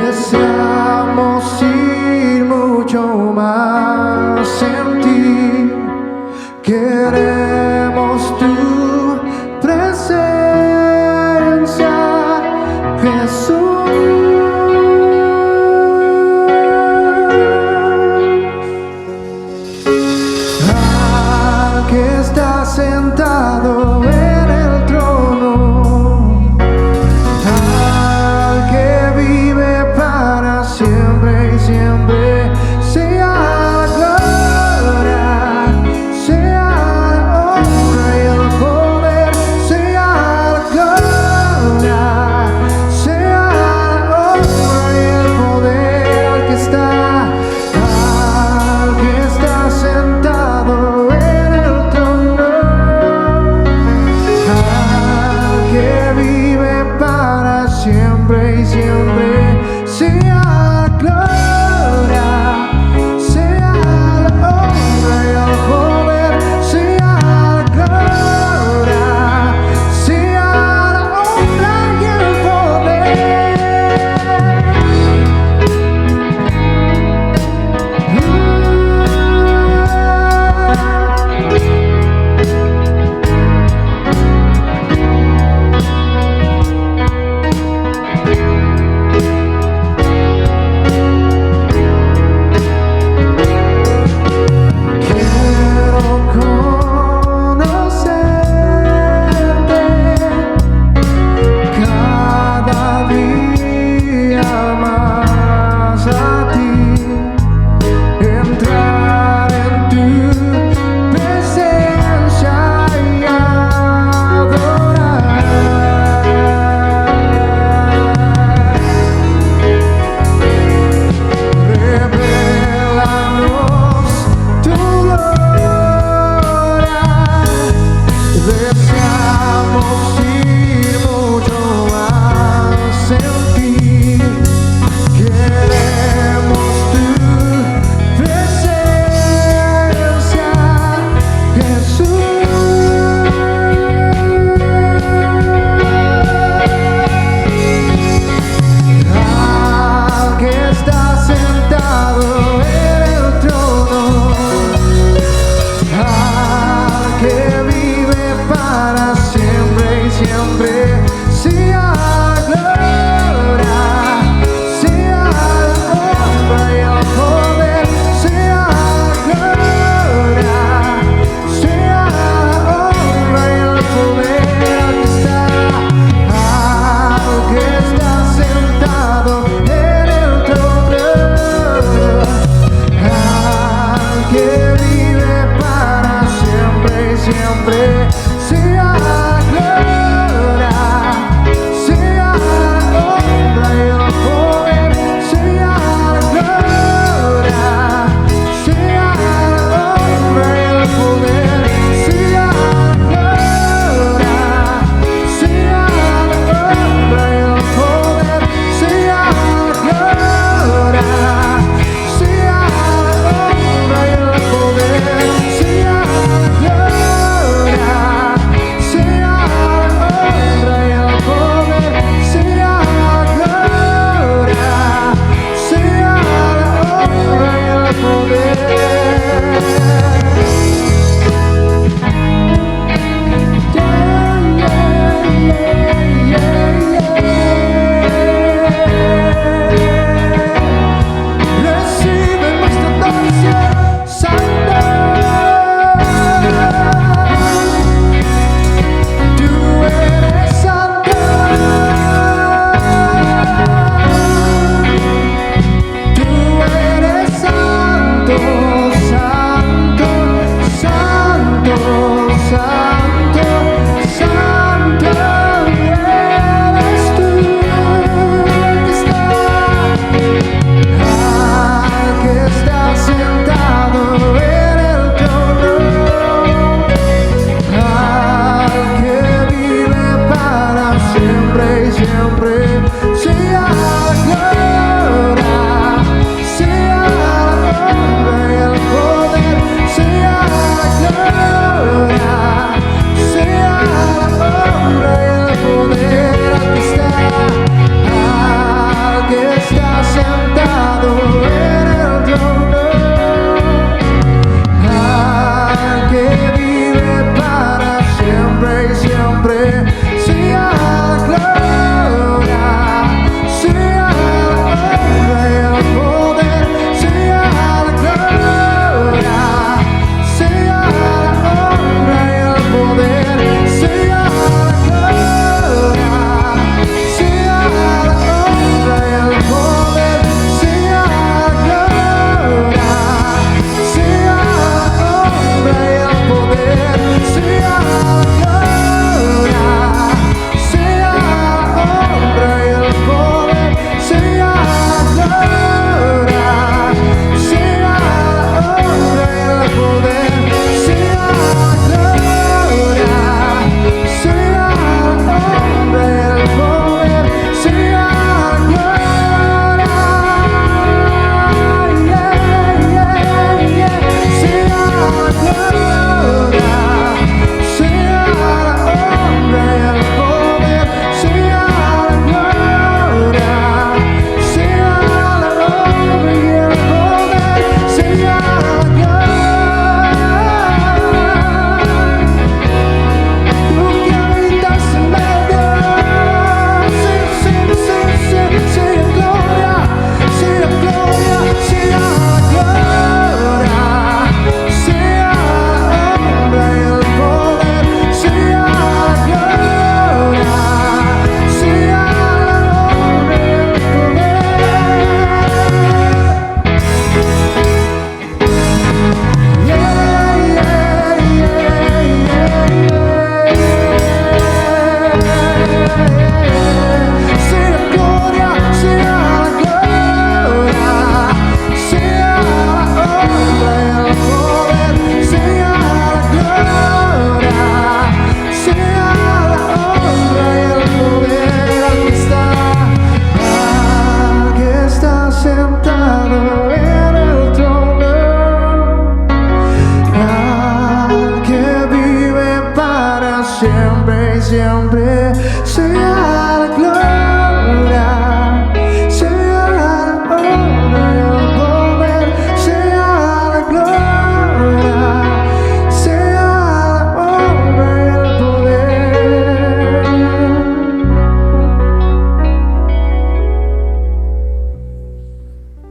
Deseamos ir mucho más en ti. Queremos tu presencia, Jesús. Al que está sentado en el trono, al que vive para siempre y siempre, sea la gloria, sea la honra y el poder, sea la gloria, sea la honra y el poder al que está sentado en el trono, al que vive para siempre y siempre, sea la gloria, sea la honra y el poder, sea la gloria, sea la honra y el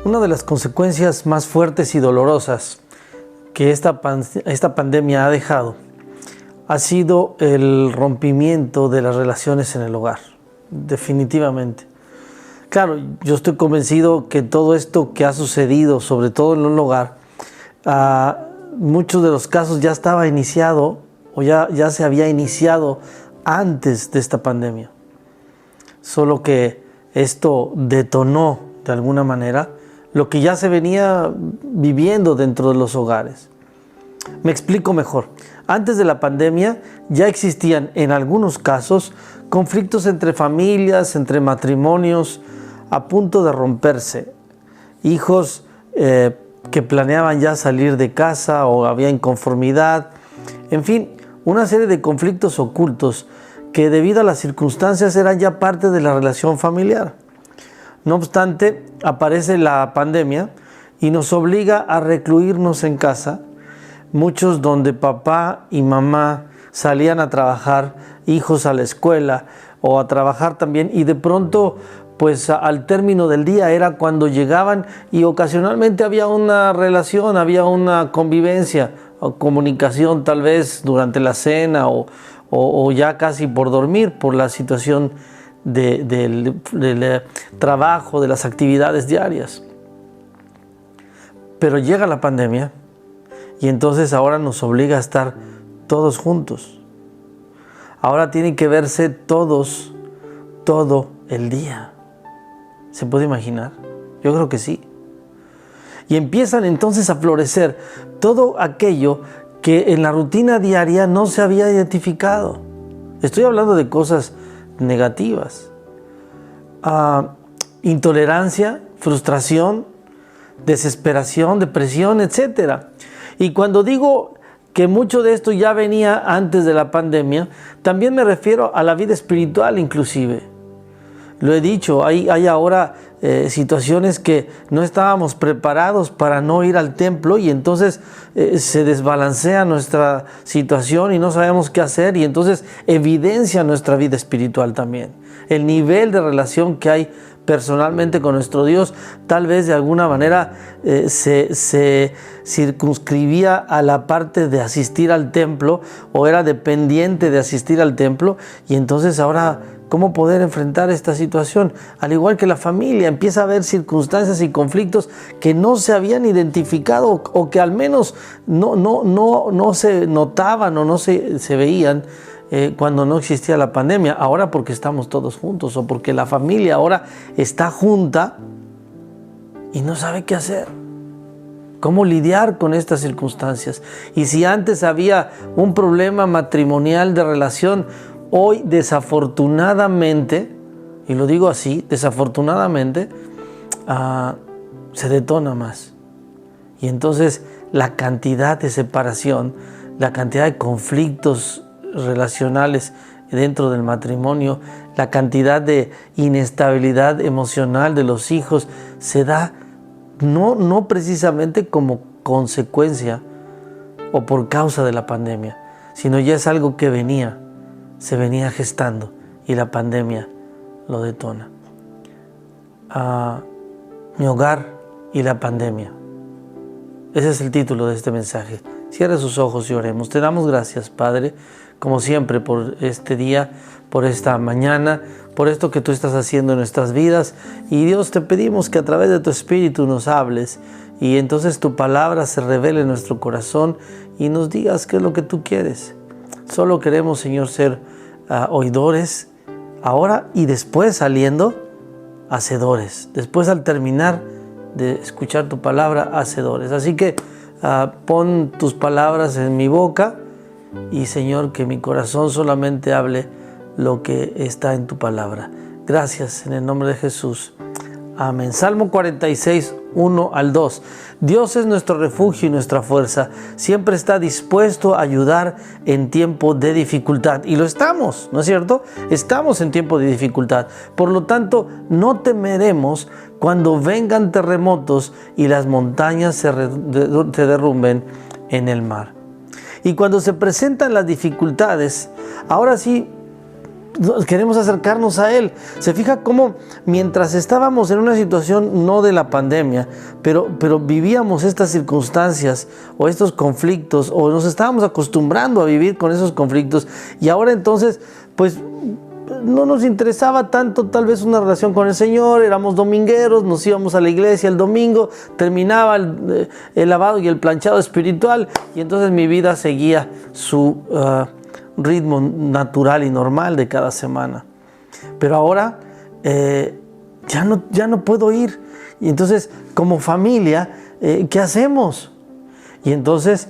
Una de las consecuencias más fuertes y dolorosas que esta pandemia ha dejado ha sido el rompimiento de las relaciones en el hogar, definitivamente. Claro, yo estoy convencido que todo esto que ha sucedido, sobre todo en el hogar, muchos de los casos ya estaba iniciado o ya se había iniciado antes de esta pandemia. Solo que esto detonó de alguna manera lo que ya se venía viviendo dentro de los hogares. Me explico mejor. Antes de la pandemia ya existían en algunos casos conflictos entre familias, entre matrimonios a punto de romperse. Hijos que planeaban ya salir de casa o había inconformidad. En fin, una serie de conflictos ocultos que debido a las circunstancias eran ya parte de la relación familiar. No obstante, aparece la pandemia y nos obliga a recluirnos en casa, muchos donde papá y mamá salían a trabajar, hijos a la escuela o a trabajar también, y de pronto pues al término del día era cuando llegaban y ocasionalmente había una relación, había una convivencia o comunicación tal vez durante la cena o ya casi por dormir por la situación del trabajo, de las actividades diarias. Pero llega la pandemia y entonces ahora nos obliga a estar todos juntos. Ahora tienen que verse todos, todo el día. ¿Se puede imaginar? Yo creo que sí. Y empiezan entonces a florecer todo aquello que en la rutina diaria no se había identificado. Estoy hablando de cosas negativas. Intolerancia, frustración, desesperación, depresión, etc. Y cuando digo que mucho de esto ya venía antes de la pandemia, también me refiero a la vida espiritual inclusive. Lo he dicho, hay ahora situaciones que no estábamos preparados para no ir al templo y entonces se desbalancea nuestra situación y no sabemos qué hacer y entonces evidencia nuestra vida espiritual también. El nivel de relación que hay personalmente con nuestro Dios tal vez de alguna manera se circunscribía a la parte de asistir al templo o era dependiente de asistir al templo y entonces ahora ¿cómo poder enfrentar esta situación? Al igual que la familia, empieza a haber circunstancias y conflictos que no se habían identificado o que al menos no se notaban o no se veían cuando no existía la pandemia. Ahora porque estamos todos juntos o porque la familia ahora está junta y no sabe qué hacer. ¿Cómo lidiar con estas circunstancias? Y si antes había un problema matrimonial de relación, hoy desafortunadamente, y lo digo así, desafortunadamente, se detona más. Y entonces la cantidad de separación, la cantidad de conflictos relacionales dentro del matrimonio, la cantidad de inestabilidad emocional de los hijos, se da no precisamente como consecuencia o por causa de la pandemia, sino ya es algo que se venía gestando y la pandemia lo detona. Mi hogar y la pandemia. Ese es el título de este mensaje. Cierre sus ojos y oremos. Te damos gracias, Padre, como siempre, por este día, por esta mañana, por esto que tú estás haciendo en nuestras vidas. Y Dios, te pedimos que a través de tu Espíritu nos hables y entonces tu palabra se revele en nuestro corazón y nos digas qué es lo que tú quieres. Solo queremos, Señor, ser oidores ahora y después saliendo, hacedores. Después al terminar de escuchar tu palabra, hacedores. Así que pon tus palabras en mi boca y, Señor, que mi corazón solamente hable lo que está en tu palabra. Gracias en el nombre de Jesús. Amén. Salmo 46, 1 al 2. Dios es nuestro refugio y nuestra fuerza. Siempre está dispuesto a ayudar en tiempo de dificultad. Y lo estamos, ¿no es cierto? Estamos en tiempo de dificultad. Por lo tanto, no temeremos cuando vengan terremotos y las montañas se derrumben en el mar. Y cuando se presentan las dificultades, ahora sí, queremos acercarnos a Él. Se fija cómo mientras estábamos en una situación no de la pandemia, pero vivíamos estas circunstancias o estos conflictos, o nos estábamos acostumbrando a vivir con esos conflictos, y ahora entonces pues no nos interesaba tanto tal vez una relación con el Señor, éramos domingueros, nos íbamos a la iglesia el domingo, terminaba el lavado y el planchado espiritual, y entonces mi vida seguía su ritmo natural y normal de cada semana. Pero ahora ya no puedo ir, y entonces como familia, ¿qué hacemos? Y entonces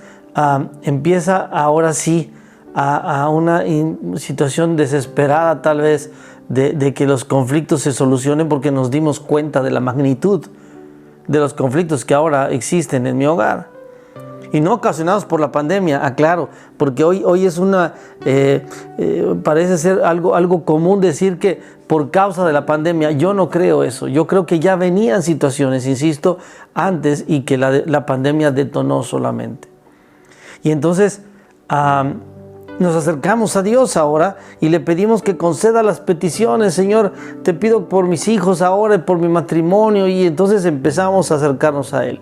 empieza ahora sí a una situación desesperada tal vez de que los conflictos se solucionen, porque nos dimos cuenta de la magnitud de los conflictos que ahora existen en mi hogar. Y no ocasionados por la pandemia, aclaro, porque hoy es parece ser algo común decir que por causa de la pandemia. Yo no creo eso. Yo creo que ya venían situaciones, insisto, antes, y que la pandemia detonó solamente. Y entonces nos acercamos a Dios ahora y le pedimos que conceda las peticiones. Señor, te pido por mis hijos ahora y por mi matrimonio, y entonces empezamos a acercarnos a Él.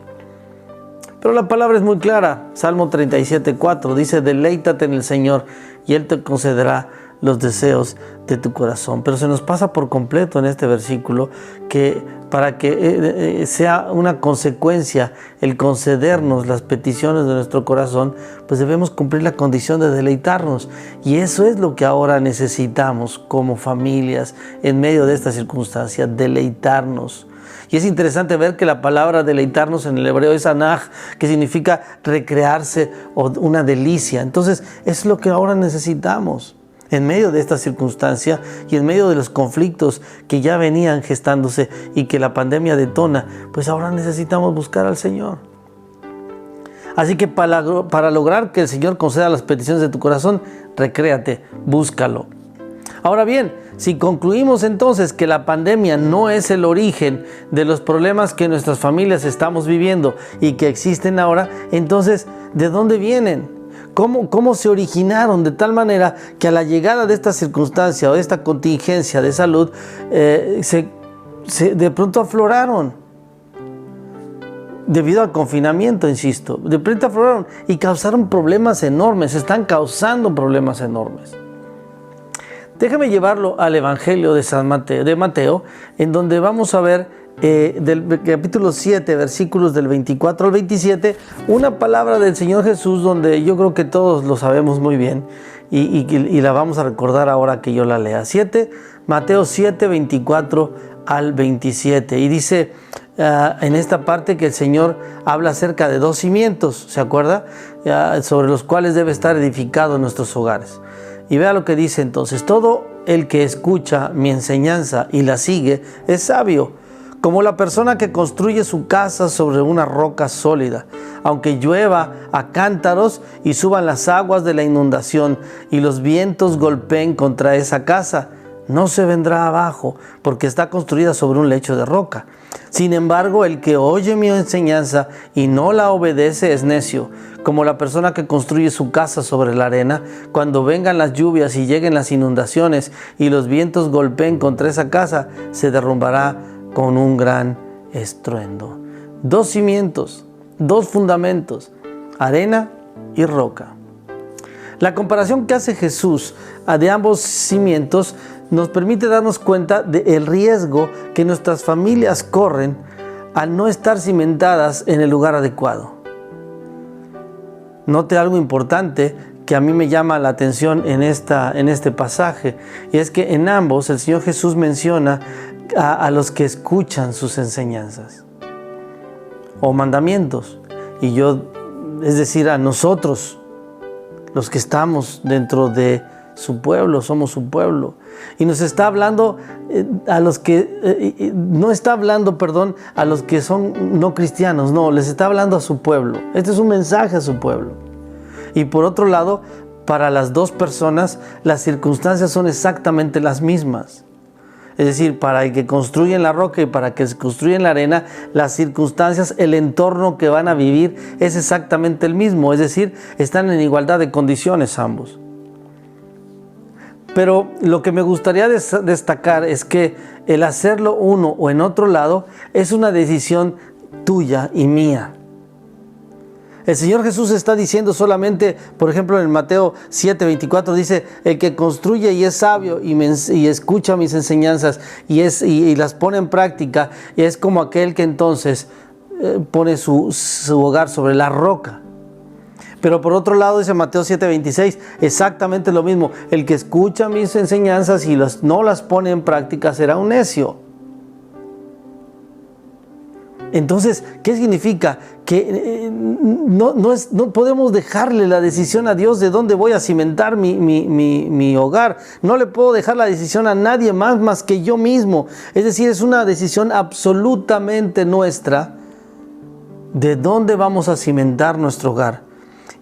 Pero la palabra es muy clara. Salmo 37:4 dice: deleítate en el Señor y Él te concederá los deseos de tu corazón. Pero se nos pasa por completo en este versículo que para que sea una consecuencia el concedernos las peticiones de nuestro corazón, pues debemos cumplir la condición de deleitarnos. Y eso es lo que ahora necesitamos como familias en medio de esta circunstancia: deleitarnos. Y es interesante ver que la palabra deleitarnos en el hebreo es anaj, que significa recrearse o una delicia. Entonces es lo que ahora necesitamos en medio de esta circunstancia y en medio de los conflictos que ya venían gestándose y que la pandemia detona. Pues ahora necesitamos buscar al Señor. Así que para lograr que el Señor conceda las peticiones de tu corazón, recréate, búscalo. Ahora bien, si concluimos entonces que la pandemia no es el origen de los problemas que nuestras familias estamos viviendo y que existen ahora, entonces, ¿de dónde vienen? ¿Cómo se originaron? De tal manera que a la llegada de esta circunstancia o de esta contingencia de salud, de pronto afloraron. Debido al confinamiento, insisto, de pronto afloraron y causaron problemas enormes, están causando problemas enormes. Déjame llevarlo al Evangelio de Mateo, en donde vamos a ver del capítulo 7, versículos del 24 al 27, una palabra del Señor Jesús donde yo creo que todos lo sabemos muy bien y la vamos a recordar ahora que yo la lea. Mateo 7, 24 al 27. Y dice en esta parte que el Señor habla acerca de dos cimientos, ¿se acuerda? Sobre los cuales debe estar edificado nuestros hogares. Y vea lo que dice entonces: todo el que escucha mi enseñanza y la sigue es sabio, como la persona que construye su casa sobre una roca sólida. Aunque llueva a cántaros y suban las aguas de la inundación y los vientos golpeen contra esa casa, no se vendrá abajo, porque está construida sobre un lecho de roca. Sin embargo, el que oye mi enseñanza y no la obedece es necio, como la persona que construye su casa sobre la arena. Cuando vengan las lluvias y lleguen las inundaciones y los vientos golpeen contra esa casa, se derrumbará con un gran estruendo. Dos cimientos, dos fundamentos: arena y roca. La comparación que hace Jesús de ambos cimientos nos permite darnos cuenta del riesgo que nuestras familias corren al no estar cimentadas en el lugar adecuado. Note algo importante que a mí me llama la atención en este pasaje, y es que en ambos el Señor Jesús menciona a los que escuchan sus enseñanzas o mandamientos, es decir, a nosotros, los que estamos dentro de su pueblo, somos su pueblo. Y nos está hablando a los que, no está hablando, a los que son no cristianos, no, les está hablando a su pueblo. Este es un mensaje a su pueblo. Y por otro lado, para las dos personas, las circunstancias son exactamente las mismas. Es decir, para el que construye en la roca y para el que se construye en la arena, las circunstancias, el entorno que van a vivir es exactamente el mismo. Es decir, están en igualdad de condiciones ambos. Pero lo que me gustaría destacar es que el hacerlo uno o en otro lado es una decisión tuya y mía. El Señor Jesús está diciendo solamente, por ejemplo, en Mateo 7:24 dice: el que construye y es sabio y escucha mis enseñanzas y las pone en práctica, y es como aquel que entonces pone su hogar sobre la roca. Pero por otro lado dice Mateo 7:26 exactamente lo mismo: el que escucha mis enseñanzas y no las pone en práctica será un necio. Entonces, ¿qué significa? Que no podemos dejarle la decisión a Dios de dónde voy a cimentar mi hogar. No le puedo dejar la decisión a nadie más que yo mismo. Es decir, es una decisión absolutamente nuestra de dónde vamos a cimentar nuestro hogar.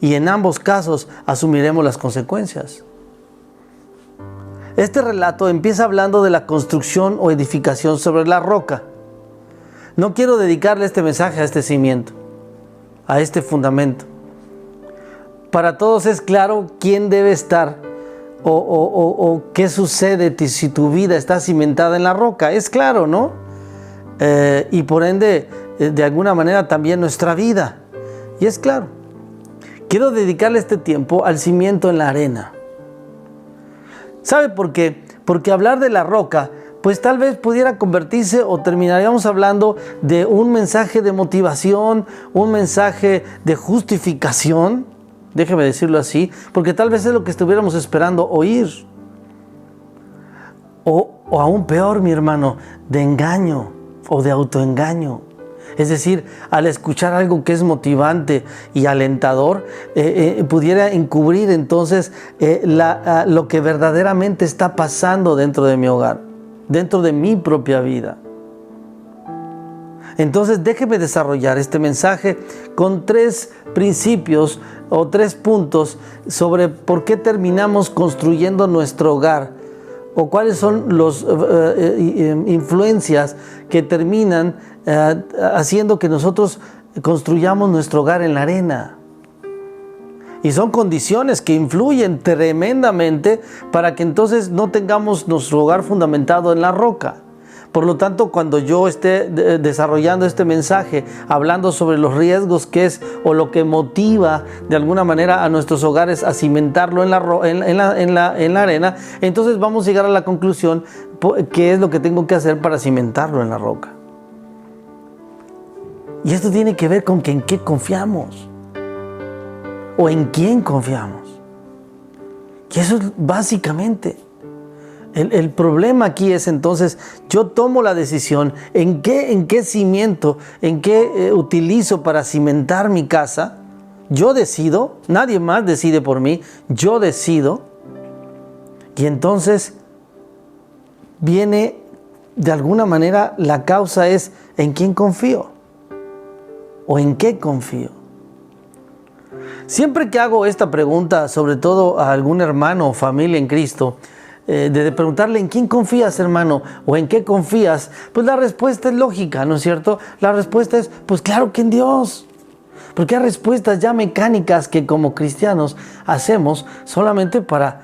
Y en ambos casos asumiremos las consecuencias. Este relato empieza hablando de la construcción o edificación sobre la roca. No quiero dedicarle este mensaje a este cimiento, a este fundamento. Para todos es claro quién debe estar o qué sucede si tu vida está cimentada en la roca. Es claro, ¿no? Y por ende, de alguna manera también nuestra vida. Y es claro. Quiero dedicarle este tiempo al cimiento en la arena. ¿Sabe por qué? Porque hablar de la roca, pues tal vez pudiera convertirse o terminaríamos hablando de un mensaje de motivación, un mensaje de justificación, déjeme decirlo así, porque tal vez es lo que estuviéramos esperando oír. O aún peor, mi hermano, de engaño o de autoengaño. Es decir, al escuchar algo que es motivante y alentador, pudiera encubrir entonces lo que verdaderamente está pasando dentro de mi hogar, dentro de mi propia vida. Entonces déjeme desarrollar este mensaje con 3 principios o 3 puntos sobre por qué terminamos construyendo nuestro hogar, o cuáles son las influencias que terminan haciendo que nosotros construyamos nuestro hogar en la arena. Y son condiciones que influyen tremendamente para que entonces no tengamos nuestro hogar fundamentado en la roca. Por lo tanto, cuando yo esté desarrollando este mensaje, hablando sobre los riesgos que es o lo que motiva de alguna manera a nuestros hogares a cimentarlo en la arena, entonces vamos a llegar a la conclusión qué es lo que tengo que hacer para cimentarlo en la roca. Y esto tiene que ver con que en qué confiamos o en quién confiamos. Y eso es básicamente. El problema aquí es entonces, yo tomo la decisión en qué cimiento, en qué utilizo para cimentar mi casa. Yo decido, nadie más decide por mí, yo decido. Y entonces viene de alguna manera la causa es en quién confío o en qué confío. Siempre que hago esta pregunta, sobre todo a algún hermano o familia en Cristo, de preguntarle en quién confías, hermano, o en qué confías, pues la respuesta es lógica, ¿no es cierto? La respuesta es, pues claro que en Dios. Porque hay respuestas ya mecánicas que como cristianos hacemos solamente para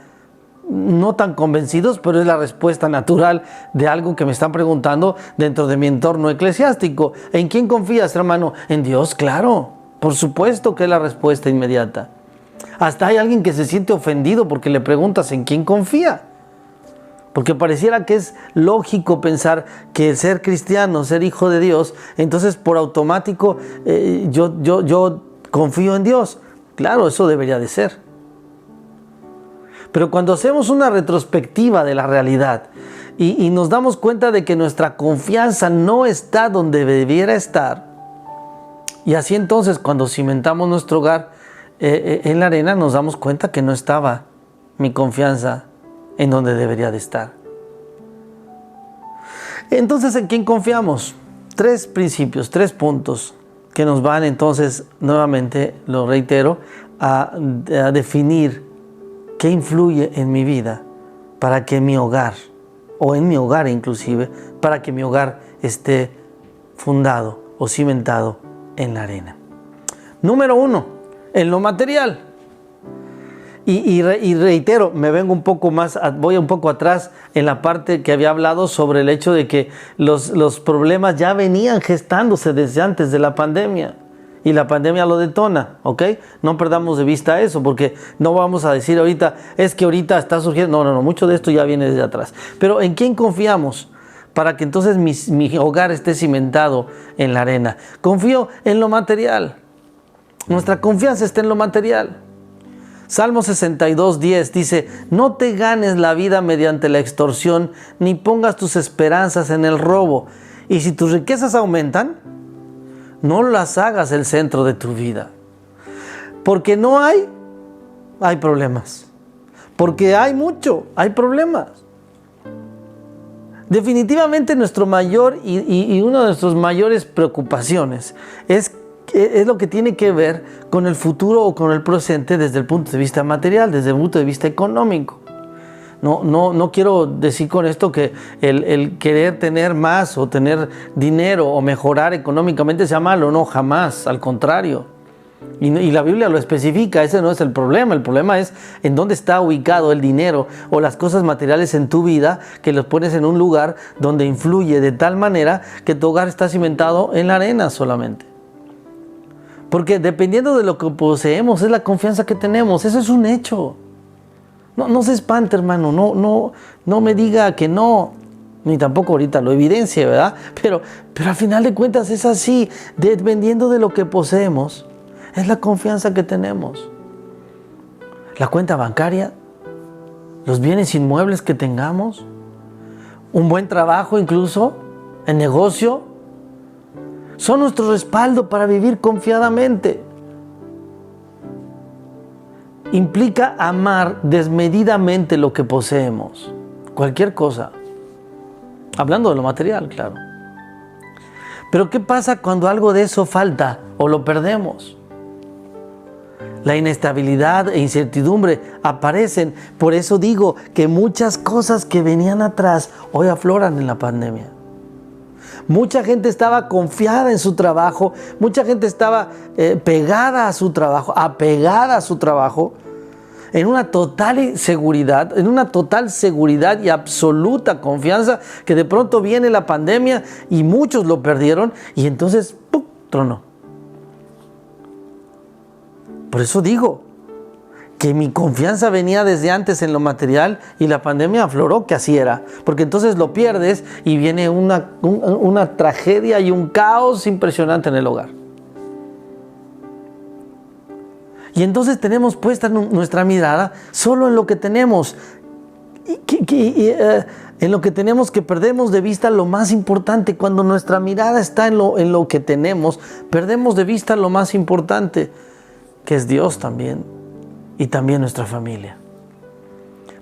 no tan convencidos, pero es la respuesta natural de algo que me están preguntando dentro de mi entorno eclesiástico. ¿En quién confías, hermano? En Dios, claro. Por supuesto que es la respuesta inmediata. Hasta hay alguien que se siente ofendido porque le preguntas en quién confía. Porque pareciera que es lógico pensar que el ser cristiano, ser hijo de Dios, entonces por automático yo confío en Dios. Claro, eso debería de ser. Pero cuando hacemos una retrospectiva de la realidad y nos damos cuenta de que nuestra confianza no está donde debiera estar, y así entonces cuando cimentamos nuestro hogar en la arena nos damos cuenta que no estaba mi confianza en donde debería de estar. Entonces, ¿en quién confiamos? 3 principios, 3 puntos que nos van entonces, nuevamente, lo reitero, a definir qué influye en mi vida para que mi hogar, o en mi hogar inclusive, para que mi hogar esté fundado o cimentado en la arena. Número 1, en lo material. Y reitero, voy un poco atrás en la parte que había hablado sobre el hecho de que los problemas ya venían gestándose desde antes de la pandemia. Y la pandemia lo detona, ¿ok? No perdamos de vista eso, porque no vamos a decir ahorita, es que ahorita está surgiendo. No, mucho de esto ya viene desde atrás. Pero ¿en quién confiamos? Para que entonces mi hogar esté cimentado en la arena. Confío en lo material. Nuestra confianza está en lo material. Salmo 62:10 dice: no te ganes la vida mediante la extorsión, ni pongas tus esperanzas en el robo. Y si tus riquezas aumentan, no las hagas el centro de tu vida. Porque no hay problemas. Porque hay mucho, hay problemas. Definitivamente nuestro mayor y una de nuestras mayores preocupaciones es lo que tiene que ver con el futuro o con el presente desde el punto de vista material, desde el punto de vista económico. No quiero decir con esto que el querer tener más o tener dinero o mejorar económicamente sea malo, no, jamás, al contrario. Y la Biblia lo especifica, ese no es el problema. El problema es en dónde está ubicado el dinero o las cosas materiales en tu vida, que los pones en un lugar donde influye de tal manera que tu hogar está cimentado en la arena solamente. Porque dependiendo de lo que poseemos es la confianza que tenemos. Eso es un hecho. No se espante, hermano. No me diga que no. Ni tampoco ahorita lo evidencie, ¿verdad? Pero al final de cuentas es así. Dependiendo de lo que poseemos, es la confianza que tenemos. La cuenta bancaria, los bienes inmuebles que tengamos, un buen trabajo incluso, el negocio, son nuestro respaldo para vivir confiadamente. Implica amar desmedidamente lo que poseemos, cualquier cosa. Hablando de lo material, claro. Pero ¿qué pasa cuando algo de eso falta o lo perdemos? La inestabilidad e incertidumbre aparecen. Por eso digo que muchas cosas que venían atrás hoy afloran en la pandemia. Mucha gente estaba confiada en su trabajo, mucha gente estaba pegada a su trabajo, apegada a su trabajo, en una total seguridad y absoluta confianza, que de pronto viene la pandemia y muchos lo perdieron y entonces ¡pum!, tronó. Por eso digo que mi confianza venía desde antes en lo material y la pandemia afloró que así era. Porque entonces lo pierdes y viene una tragedia y un caos impresionante en el hogar. Y entonces tenemos puesta nuestra mirada solo en lo que tenemos. En lo que tenemos, que perdemos de vista lo más importante. Cuando nuestra mirada está en lo que tenemos, perdemos de vista lo más importante, que es Dios también, y también nuestra familia.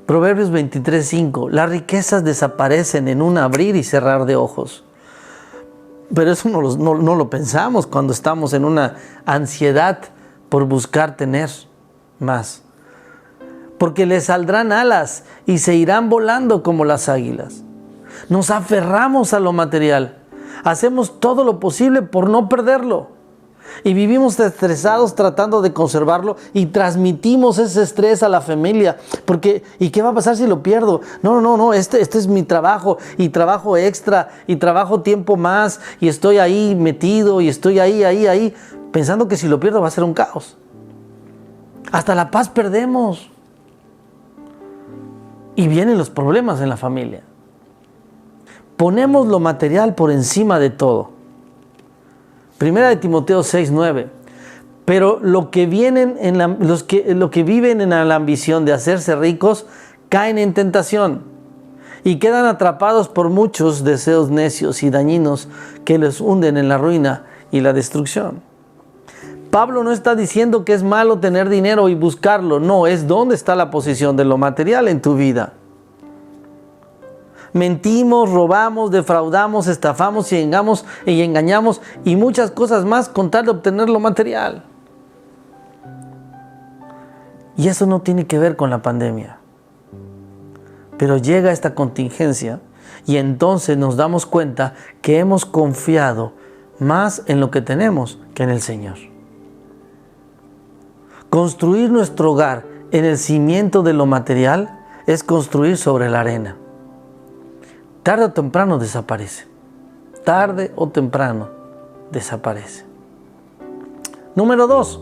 Proverbios 23:5: las riquezas desaparecen en un abrir y cerrar de ojos. Pero eso no lo pensamos cuando estamos en una ansiedad por buscar tener más. Porque les saldrán alas y se irán volando como las águilas. Nos aferramos a lo material. Hacemos todo lo posible por no perderlo. Y vivimos estresados tratando de conservarlo y transmitimos ese estrés a la familia. Porque, ¿y qué va a pasar si lo pierdo? No, este es mi trabajo, y trabajo extra, y trabajo tiempo más, y estoy ahí metido, y estoy ahí, pensando que si lo pierdo va a ser un caos. Hasta la paz perdemos. Y vienen los problemas en la familia. Ponemos lo material por encima de todo. Primera de Timoteo 6:9. Pero lo que viven en la ambición de hacerse ricos caen en tentación y quedan atrapados por muchos deseos necios y dañinos que les hunden en la ruina y la destrucción. Pablo no está diciendo que es malo tener dinero y buscarlo. No, es dónde está la posición de lo material en tu vida. Mentimos, robamos, defraudamos, estafamos y engañamos y muchas cosas más con tal de obtener lo material. Y eso no tiene que ver con la pandemia. Pero llega esta contingencia y entonces nos damos cuenta que hemos confiado más en lo que tenemos que en el Señor. Construir nuestro hogar en el cimiento de lo material es construir sobre la arena. Tarde o temprano desaparece. Tarde o temprano desaparece. Número 2.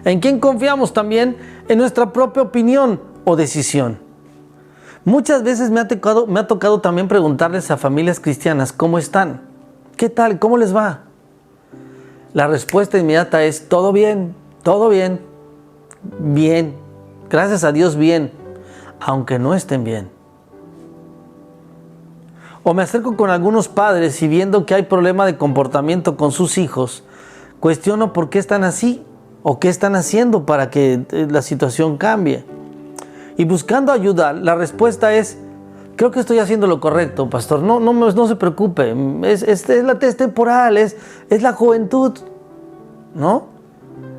¿En quién confiamos también? En nuestra propia opinión o decisión. Muchas veces me ha tocado también preguntarles a familias cristianas cómo están. ¿Qué tal? ¿Cómo les va? La respuesta inmediata es todo bien, bien. Gracias a Dios bien, aunque no estén bien. O me acerco con algunos padres y viendo que hay problema de comportamiento con sus hijos, cuestiono por qué están así o qué están haciendo para que la situación cambie. Y buscando ayuda, la respuesta es, creo que estoy haciendo lo correcto, pastor. No se preocupe, es temporal, es la juventud, ¿no?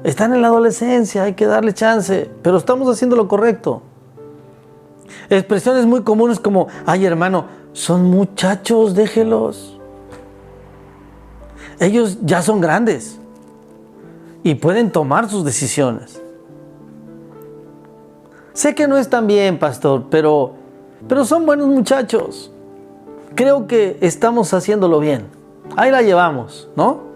Están en la adolescencia, hay que darle chance, pero estamos haciendo lo correcto. Expresiones muy comunes como, ay hermano, son muchachos, déjelos. Ellos ya son grandes y pueden tomar sus decisiones. Sé que no están bien, pastor, pero son buenos muchachos. Creo que estamos haciéndolo bien. Ahí la llevamos, ¿no?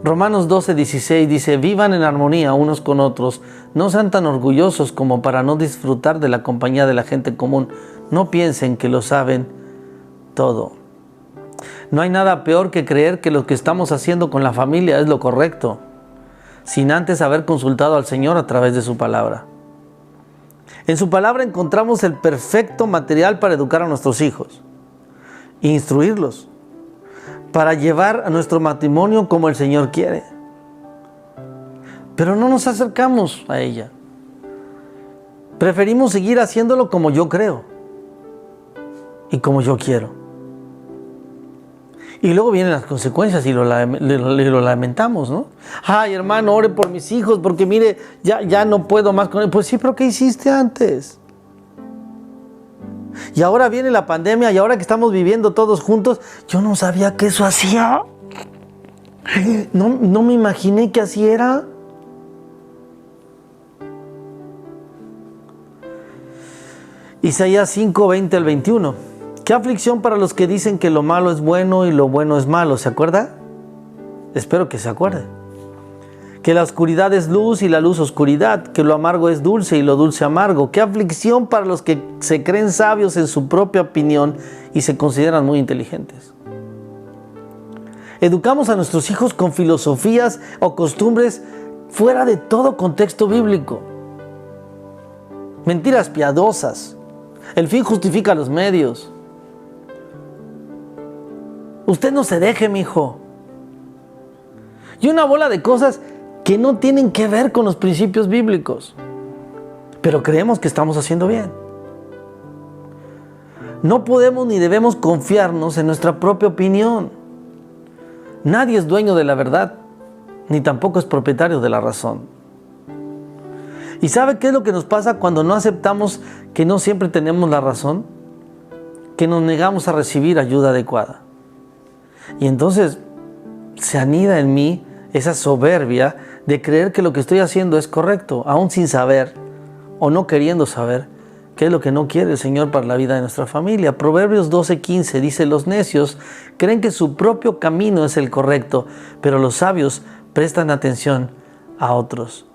Romanos 12:16 dice, vivan en armonía unos con otros, no sean tan orgullosos como para no disfrutar de la compañía de la gente común, no piensen que lo saben todo. No hay nada peor que creer que lo que estamos haciendo con la familia es lo correcto, sin antes haber consultado al Señor a través de su palabra. En su palabra encontramos el perfecto material para educar a nuestros hijos, instruirlos, para llevar a nuestro matrimonio como el Señor quiere. Pero no nos acercamos a ella. Preferimos seguir haciéndolo como yo creo y como yo quiero. Y luego vienen las consecuencias y lo lamentamos, ¿no? Ay, hermano, ore por mis hijos porque mire, ya no puedo más con él. Pues sí, pero ¿qué hiciste antes? Y ahora viene la pandemia y ahora que estamos viviendo todos juntos, yo no sabía que eso hacía. No me imaginé que así era. Isaías 5, 20 al 21. Qué aflicción para los que dicen que lo malo es bueno y lo bueno es malo. ¿Se acuerda? Espero que se acuerde. Que la oscuridad es luz y la luz oscuridad, que lo amargo es dulce y lo dulce amargo. Qué aflicción para los que se creen sabios en su propia opinión y se consideran muy inteligentes. Educamos a nuestros hijos con filosofías o costumbres fuera de todo contexto bíblico. Mentiras piadosas. El fin justifica los medios. Usted no se deje, mijo. Y una bola de cosas que no tienen que ver con los principios bíblicos, pero creemos que estamos haciendo bien. No podemos ni debemos confiarnos en nuestra propia opinión. Nadie es dueño de la verdad, ni tampoco es propietario de la razón. ¿Y sabe qué es lo que nos pasa cuando no aceptamos que no siempre tenemos la razón? Que nos negamos a recibir ayuda adecuada. Y entonces se anida en mí esa soberbia de creer que lo que estoy haciendo es correcto, aún sin saber o no queriendo saber qué es lo que no quiere el Señor para la vida de nuestra familia. Proverbios 12:15 dice, los necios creen que su propio camino es el correcto, pero los sabios prestan atención a otros.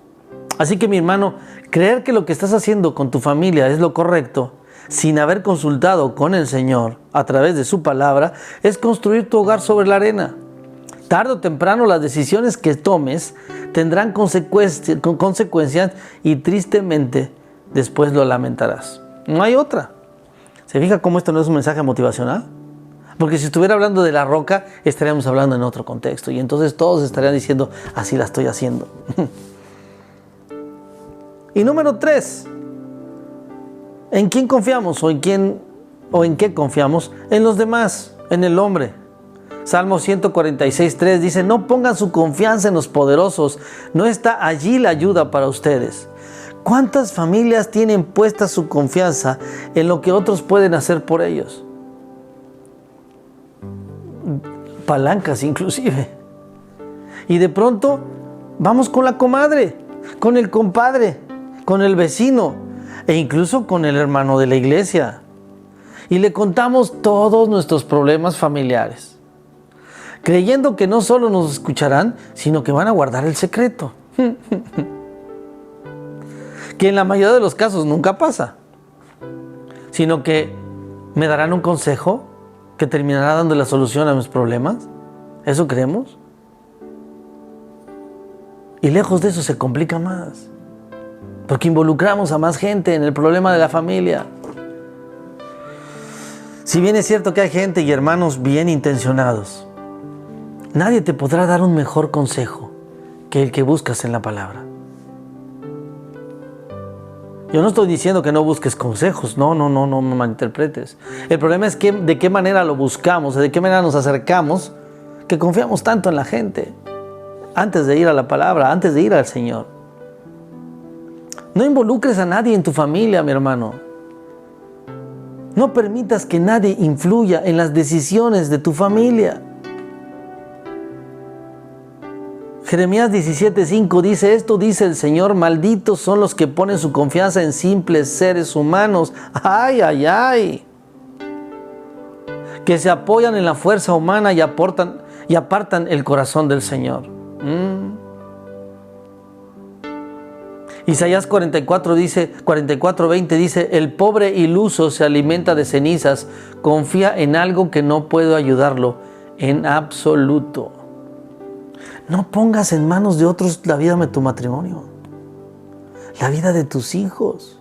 Así que mi hermano, creer que lo que estás haciendo con tu familia es lo correcto, sin haber consultado con el Señor a través de su palabra, es construir tu hogar sobre la arena. Tarde o temprano las decisiones que tomes tendrán consecuencias y tristemente después lo lamentarás. No hay otra. ¿Se fija cómo esto no es un mensaje motivacional? Porque si estuviera hablando de la roca, estaríamos hablando en otro contexto y entonces todos estarían diciendo, así la estoy haciendo. Y número 3, ¿en quién confiamos o en qué confiamos? En los demás, en el hombre. Salmo 146:3 dice, no pongan su confianza en los poderosos, no está allí la ayuda para ustedes. ¿Cuántas familias tienen puesta su confianza en lo que otros pueden hacer por ellos? Palancas inclusive. Y de pronto vamos con la comadre, con el compadre, con el vecino e incluso con el hermano de la iglesia. Y le contamos todos nuestros problemas familiares, creyendo que no solo nos escucharán, sino que van a guardar el secreto. Que en la mayoría de los casos nunca pasa, sino que me darán un consejo que terminará dando la solución a mis problemas. ¿Eso creemos? Y lejos de eso se complica más, porque involucramos a más gente en el problema de la familia. Si bien es cierto que hay gente y hermanos bien intencionados, nadie te podrá dar un mejor consejo que el que buscas en la palabra. Yo no estoy diciendo que no busques consejos, no me malinterpretes. El problema es de qué manera lo buscamos, de qué manera nos acercamos, que confiamos tanto en la gente, antes de ir a la palabra, antes de ir al Señor. No involucres a nadie en tu familia, mi hermano. No permitas que nadie influya en las decisiones de tu familia. Jeremías 17:5 dice esto, dice el Señor: malditos son los que ponen su confianza en simples seres humanos. ¡Ay, ay, ay! Que se apoyan en la fuerza humana y apartan el corazón del Señor. Isaías 44:20 dice: el pobre iluso se alimenta de cenizas, confía en algo que no puedo ayudarlo en absoluto. No pongas en manos de otros la vida de tu matrimonio, la vida de tus hijos,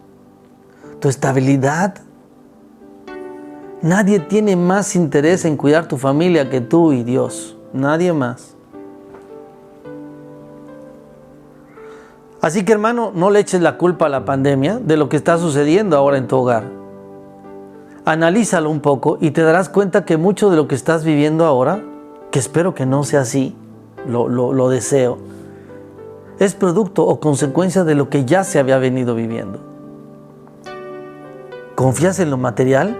tu estabilidad. Nadie tiene más interés en cuidar tu familia que tú y Dios, nadie más. Así que, hermano, no le eches la culpa a la pandemia de lo que está sucediendo ahora en tu hogar. Analízalo un poco y te darás cuenta que mucho de lo que estás viviendo ahora, que espero que no sea así, lo deseo, es producto o consecuencia de lo que ya se había venido viviendo. ¿Confías en lo material?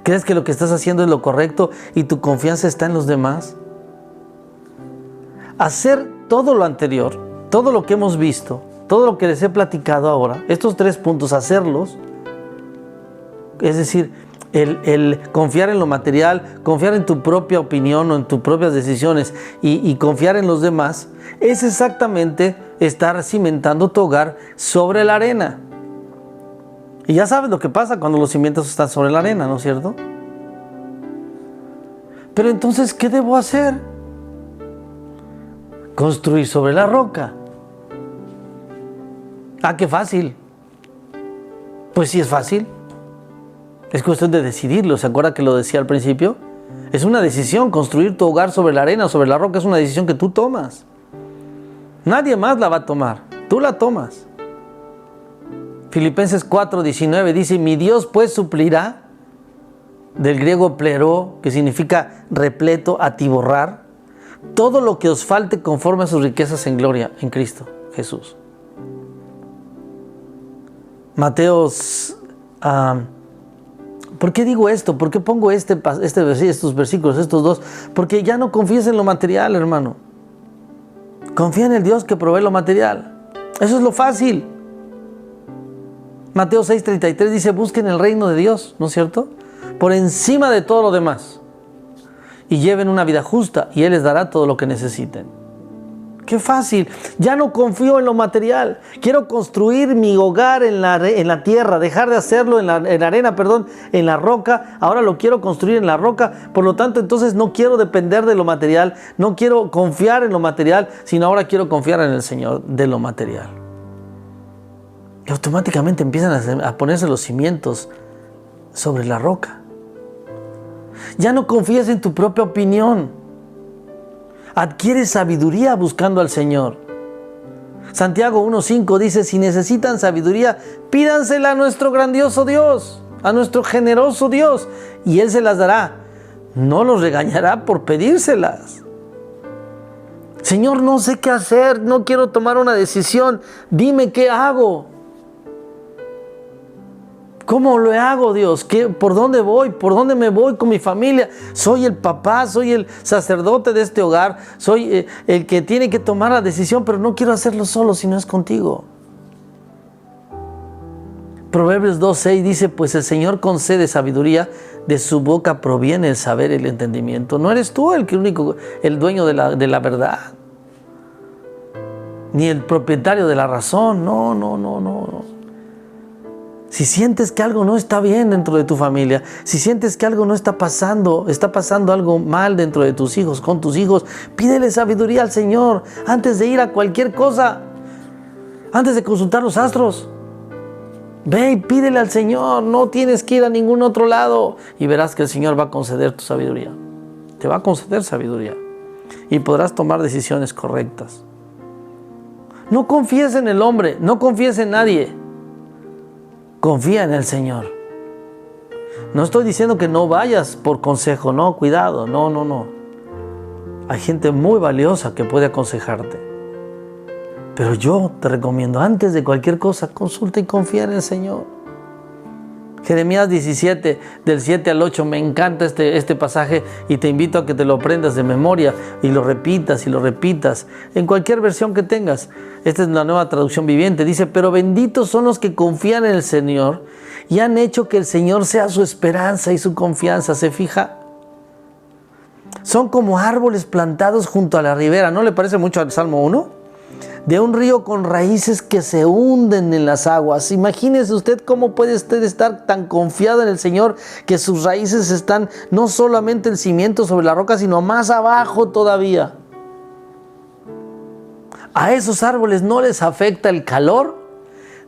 ¿Crees que lo que estás haciendo es lo correcto y tu confianza está en los demás? Hacer todo lo anterior, todo lo que hemos visto, todo lo que les he platicado ahora, estos 3 puntos, hacerlos, es decir, el confiar en lo material, confiar en tu propia opinión o en tus propias decisiones y confiar en los demás, es exactamente estar cimentando tu hogar sobre la arena. Y ya sabes lo que pasa cuando los cimientos están sobre la arena, ¿no es cierto? Pero entonces, ¿qué debo hacer? Construir sobre la roca. Ah, qué fácil. Pues sí es fácil. Es cuestión de decidirlo. ¿Se acuerda que lo decía al principio? Es una decisión. Construir tu hogar sobre la arena o sobre la roca es una decisión que tú tomas. Nadie más la va a tomar. Tú la tomas. Filipenses 4:19 dice: mi Dios pues suplirá, del griego pleró, que significa repleto, atiborrar, todo lo que os falte conforme a sus riquezas en gloria en Cristo Jesús. Mateos, ¿por qué digo esto? ¿Por qué pongo estos versículos, estos 2? Porque ya no confíes en lo material, hermano. Confía en el Dios que provee lo material. Eso es lo fácil. Mateo 6:33 dice: busquen el reino de Dios, ¿no es cierto?, por encima de todo lo demás, y lleven una vida justa, y Él les dará todo lo que necesiten. ¡Qué fácil! Ya no confío en lo material. Quiero construir mi hogar en la tierra, dejar de hacerlo en la arena, en la roca. Ahora lo quiero construir en la roca. Por lo tanto, entonces no quiero depender de lo material, no quiero confiar en lo material, sino ahora quiero confiar en el Señor de lo material. Y automáticamente empiezan a ponerse los cimientos sobre la roca. Ya no confías en tu propia opinión. Adquiere sabiduría buscando al Señor. Santiago 1:5 dice: si necesitan sabiduría, pídansela a nuestro grandioso Dios, a nuestro generoso Dios, y Él se las dará. No los regañará por pedírselas. Señor, no sé qué hacer, no quiero tomar una decisión, dime qué hago. ¿Cómo lo hago, Dios? ¿Por dónde voy? ¿Por dónde me voy con mi familia? Soy el papá, soy el sacerdote de este hogar, soy el que tiene que tomar la decisión, pero no quiero hacerlo solo si no es contigo. Proverbios 2:6 dice, pues el Señor concede sabiduría, de su boca proviene el saber y el entendimiento. No eres tú el dueño de la verdad, ni el propietario de la razón. No. Si sientes que algo no está bien dentro de tu familia, si sientes que algo no está pasando algo mal dentro de tus hijos, con tus hijos, pídele sabiduría al Señor antes de ir a cualquier cosa, antes de consultar los astros. Ve y pídele al Señor, no tienes que ir a ningún otro lado, y verás que el Señor va a conceder tu sabiduría. Te va a conceder sabiduría y podrás tomar decisiones correctas. No confíes en el hombre, no confíes en nadie. Confía en el Señor. No estoy diciendo que no vayas por consejo, no, cuidado, no. Hay gente muy valiosa que puede aconsejarte. Pero yo te recomiendo, antes de cualquier cosa, consulta y confía en el Señor. Jeremías 17, del 7 al 8, me encanta este pasaje y te invito a que te lo aprendas de memoria y lo repitas en cualquier versión que tengas. Esta es la Nueva Traducción Viviente. Dice, pero benditos son los que confían en el Señor y han hecho que el Señor sea su esperanza y su confianza. ¿Se fija? Son como árboles plantados junto a la ribera. ¿No le parece mucho al Salmo 1? De un río con raíces que se hunden en las aguas. Imagínese usted cómo puede usted estar tan confiado en el Señor que sus raíces están no solamente el cimiento sobre la roca, sino más abajo todavía. A esos árboles no les afecta el calor,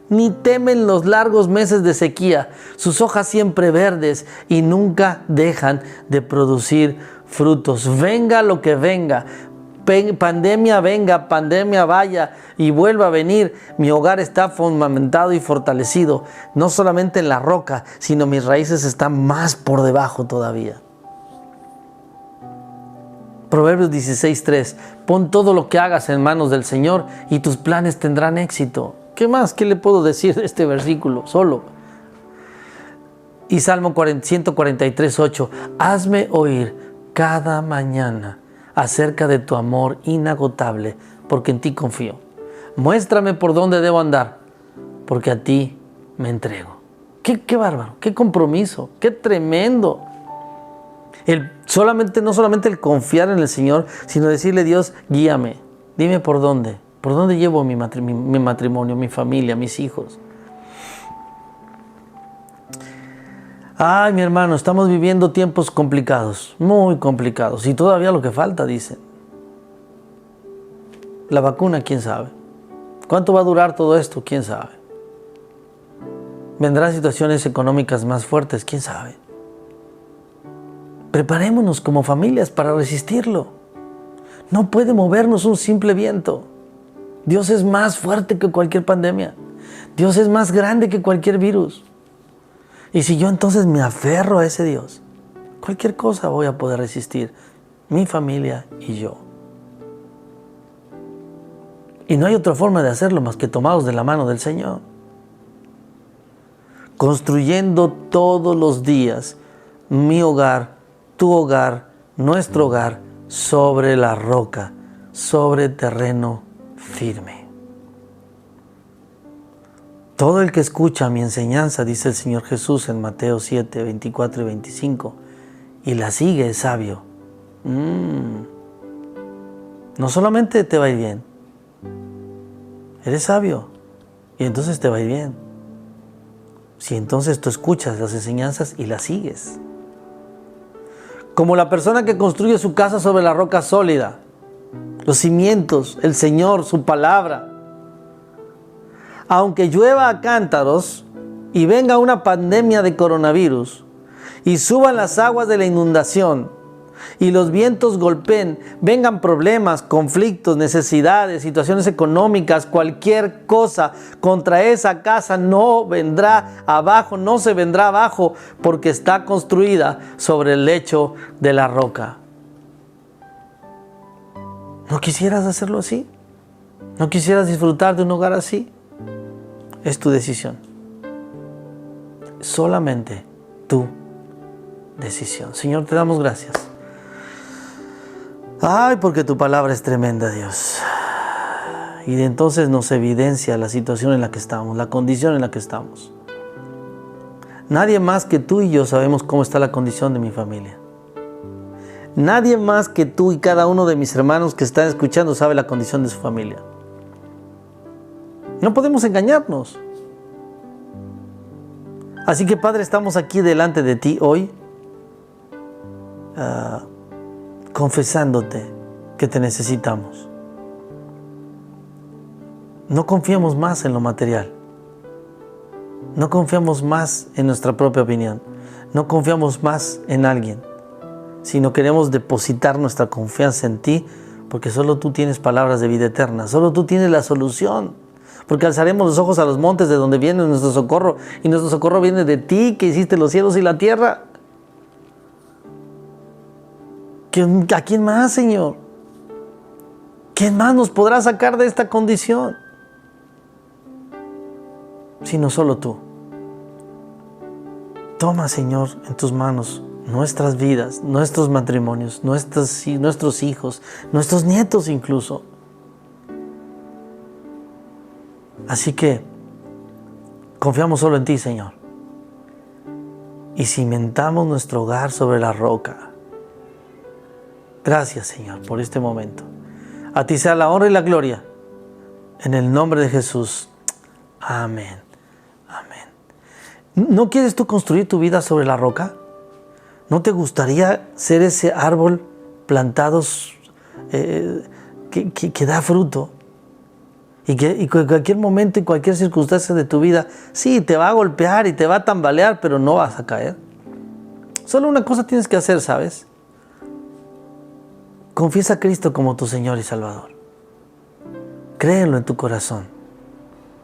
ni temen los largos meses de sequía. Sus hojas siempre verdes y nunca dejan de producir frutos. Venga lo que venga. Pandemia venga, pandemia vaya y vuelva a venir, mi hogar está fundamentado y fortalecido, no solamente en la roca, sino mis raíces están más por debajo todavía. Proverbios 16:3, pon todo lo que hagas en manos del Señor y tus planes tendrán éxito. ¿Qué más? ¿Qué le puedo decir de este versículo? Solo. Y Salmo 143:8, hazme oír cada mañana acerca de tu amor inagotable, porque en ti confío. Muéstrame por dónde debo andar, porque a ti me entrego. Qué bárbaro, qué compromiso, qué tremendo. No solamente el confiar en el Señor, sino decirle, Dios, guíame, dime por dónde llevo mi matrimonio, mi familia, mis hijos. Ay, mi hermano, estamos viviendo tiempos complicados, muy complicados, y todavía lo que falta, dicen. La vacuna, quién sabe. ¿Cuánto va a durar todo esto? Quién sabe. ¿Vendrán situaciones económicas más fuertes? Quién sabe. Preparémonos como familias para resistirlo. No puede movernos un simple viento. Dios es más fuerte que cualquier pandemia. Dios es más grande que cualquier virus. Y si yo entonces me aferro a ese Dios, cualquier cosa voy a poder resistir, mi familia y yo. Y no hay otra forma de hacerlo más que tomados de la mano del Señor. Construyendo todos los días mi hogar, tu hogar, nuestro hogar, sobre la roca, sobre terreno firme. Todo el que escucha mi enseñanza, dice el Señor Jesús en Mateo 7, 24 y 25, y la sigue es sabio. No solamente te va a ir bien, eres sabio y entonces te va a ir bien. Si entonces tú escuchas las enseñanzas y las sigues. Como la persona que construye su casa sobre la roca sólida, los cimientos, el Señor, su palabra. Aunque llueva a cántaros y venga una pandemia de coronavirus y suban las aguas de la inundación y los vientos golpeen, vengan problemas, conflictos, necesidades, situaciones económicas, cualquier cosa contra esa casa no vendrá abajo, no se vendrá abajo porque está construida sobre el lecho de la roca. ¿No quisieras hacerlo así? ¿No quisieras disfrutar de un hogar así? Es tu decisión. Solamente tu decisión. Señor, te damos gracias. Ay, porque tu palabra es tremenda, Dios. Y de entonces nos evidencia la situación en la que estamos, la condición en la que estamos. Nadie más que tú y yo sabemos cómo está la condición de mi familia. Nadie más que tú y cada uno de mis hermanos que están escuchando sabe la condición de su familia. No podemos engañarnos. Así que, Padre, estamos aquí delante de ti hoy, confesándote que te necesitamos. No confiamos más en lo material. No confiamos más en nuestra propia opinión. No confiamos más en alguien, sino queremos depositar nuestra confianza en ti, porque solo tú tienes palabras de vida eterna. Solo tú tienes la solución. Porque alzaremos los ojos a los montes de donde viene nuestro socorro, y nuestro socorro viene de ti, que hiciste los cielos y la tierra. ¿A quién más, Señor? ¿Quién más nos podrá sacar de esta condición? Sino solo tú. Toma, Señor, en tus manos nuestras vidas, nuestros matrimonios, nuestros hijos, nuestros nietos incluso. Así que confiamos solo en ti, Señor, y cimentamos nuestro hogar sobre la roca. Gracias, Señor, por este momento. A ti sea la honra y la gloria, en el nombre de Jesús. Amén. Amén. ¿No quieres tú construir tu vida sobre la roca? ¿No te gustaría ser ese árbol plantado que da fruto? Y que en cualquier momento, en cualquier circunstancia de tu vida, sí, te va a golpear y te va a tambalear, pero no vas a caer. Solo una cosa tienes que hacer, ¿sabes? Confiesa a Cristo como tu Señor y Salvador. Créelo en tu corazón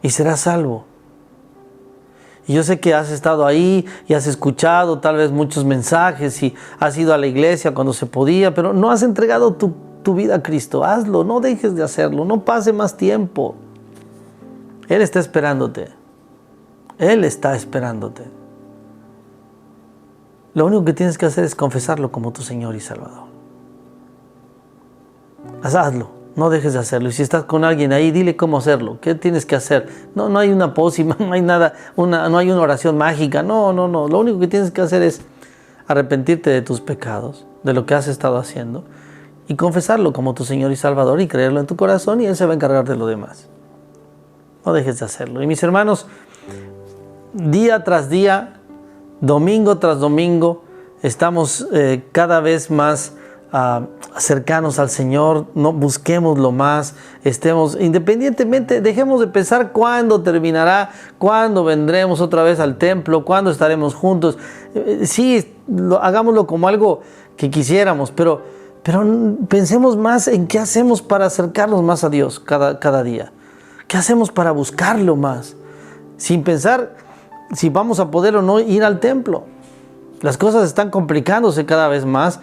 y serás salvo. Y yo sé que has estado ahí y has escuchado tal vez muchos mensajes y has ido a la iglesia cuando se podía, pero no has entregado tu vida a Cristo. Hazlo, no dejes de hacerlo, no pase más tiempo. Él está esperándote. Él está esperándote. Lo único que tienes que hacer es confesarlo como tu Señor y Salvador. Hazlo, no dejes de hacerlo. Y si estás con alguien ahí, dile cómo hacerlo. ¿Qué tienes que hacer? No hay una pócima, no hay nada, no hay una oración mágica. No. Lo único que tienes que hacer es arrepentirte de tus pecados, de lo que has estado haciendo, y confesarlo como tu Señor y Salvador y creerlo en tu corazón, y Él se va a encargar de lo demás. No dejes de hacerlo. Y mis hermanos, día tras día, domingo tras domingo, estamos cada vez más cercanos al Señor. No busquémoslo más, independientemente, dejemos de pensar cuándo terminará, cuándo vendremos otra vez al templo, cuándo estaremos juntos. Sí, hagámoslo como algo que quisiéramos, pero pensemos más en qué hacemos para acercarnos más a Dios cada día. ¿Qué hacemos para buscarlo más? Sin pensar si vamos a poder o no ir al templo. Las cosas están complicándose cada vez más.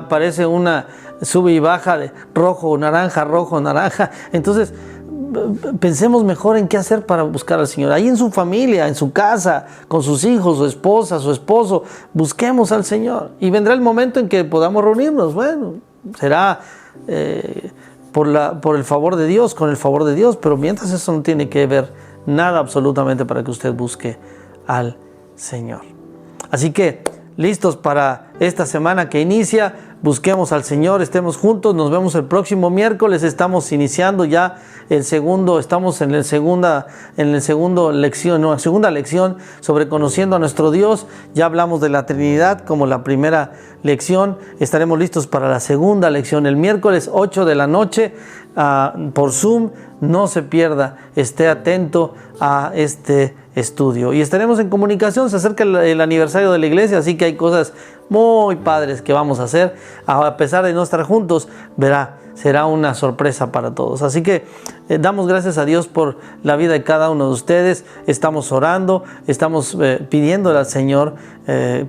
Parece una sube y baja de rojo, naranja. Entonces, pensemos mejor en qué hacer para buscar al Señor. Ahí en su familia, en su casa, con sus hijos, su esposa, su esposo, busquemos al Señor. Y vendrá el momento en que podamos reunirnos. Bueno, será por el favor de Dios, con el favor de Dios, pero mientras eso no tiene que ver nada absolutamente para que usted busque al Señor. Así que, listos para esta semana que inicia, busquemos al Señor, estemos juntos, nos vemos el próximo miércoles. Estamos iniciando ya estamos en la segunda lección sobre conociendo a nuestro Dios. Ya hablamos de la Trinidad como la primera lección. Estaremos listos para la segunda lección el miércoles 8 de la noche por Zoom. No se pierda, esté atento a este estudio. Y estaremos en comunicación, se acerca el aniversario de la iglesia, así que hay cosas muy padres que vamos a hacer. A pesar de no estar juntos, será una sorpresa para todos. Así que damos gracias a Dios por la vida de cada uno de ustedes. Estamos orando, estamos pidiéndole al Señor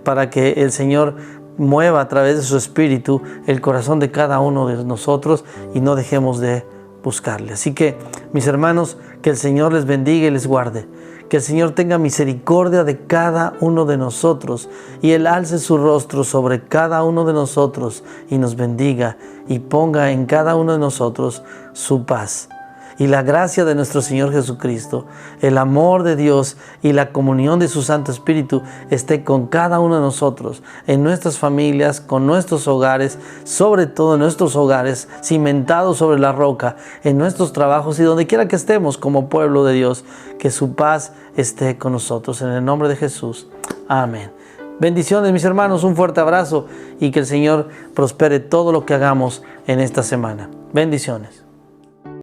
para que el Señor mueva a través de su Espíritu el corazón de cada uno de nosotros y no dejemos de buscarle. Así que, mis hermanos, que el Señor les bendiga y les guarde. Que el Señor tenga misericordia de cada uno de nosotros y Él alce su rostro sobre cada uno de nosotros y nos bendiga y ponga en cada uno de nosotros su paz. y la gracia de nuestro Señor Jesucristo, el amor de Dios y la comunión de su Santo Espíritu esté con cada uno de nosotros, en nuestras familias, con nuestros hogares, sobre todo en nuestros hogares, cimentados sobre la roca, en nuestros trabajos y donde quiera que estemos como pueblo de Dios, que su paz esté con nosotros. En el nombre de Jesús. Amén. Bendiciones, mis hermanos, un fuerte abrazo y que el Señor prospere todo lo que hagamos en esta semana. Bendiciones.